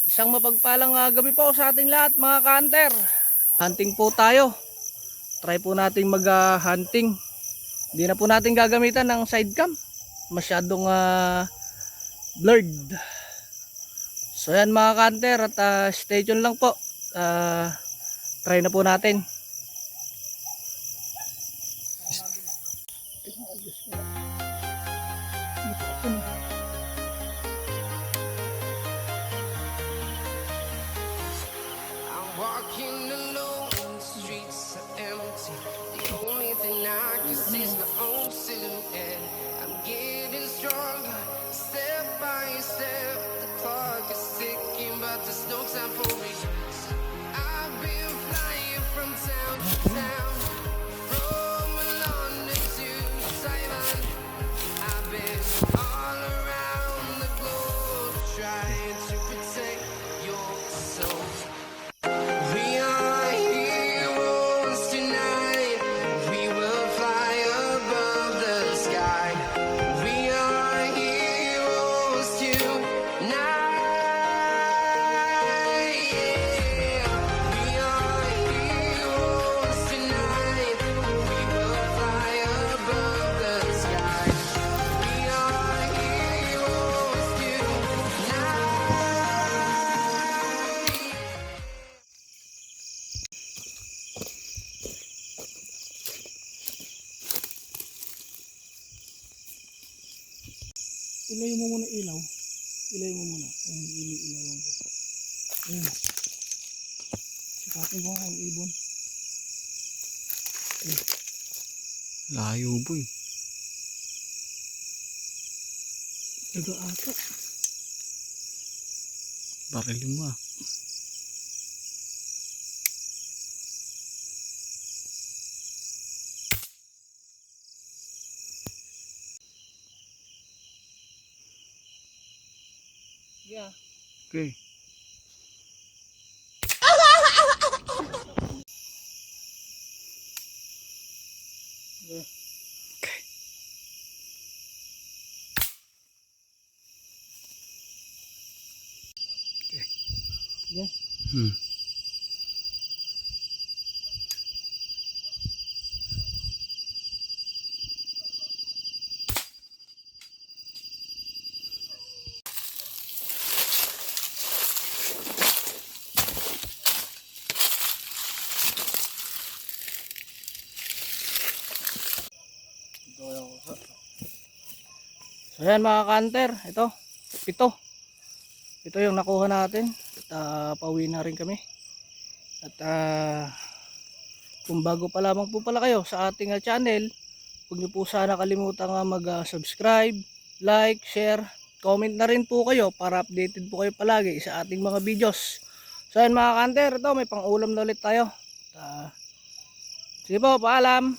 Isang mapagpalang gabi po sa ating lahat mga ka-hunter. Hunting po tayo. Try po nating mag-hunting. Hindi na po natin gagamitan ng side cam. Masyadong blurred. So yan mga ka-hunter at stay tuned lang po. Try na po natin. Walking alone, the streets are empty. The only thing I can see is my own silhouette. I'm getting stronger, step by step. The clock is ticking, but there's no time for reasons. I've been flying from town to town, from London to Taiwan. I've been all around the globe, trying to protect your soul. We are heroes tonight. We will fly above the sky. We are heroes tonight. Yeah. We are heroes tonight. We will fly above the sky. We are heroes tonight. Ilayo mo muna ilaw. Ilayo mo muna. Ayun, ilaw ko. Ayun. Sikatin mo nga ang ibon. Ayun. Layo boy. Daga ata. Barilin mo ah. Yeah. Okay. Yeah. Okay. Okay. Yeah. So yan mga ka-hunter, ito, ito yung nakuha natin at pauwi na rin kami at kung bago pa lamang po pala kayo sa ating channel, huwag niyo po sana kalimutan mag-subscribe, like, share, comment na rin po kayo para updated po kayo palagi sa ating mga videos. So yan mga ka-hunter, ito may pang ulam na ulit tayo. Sige po, paalam.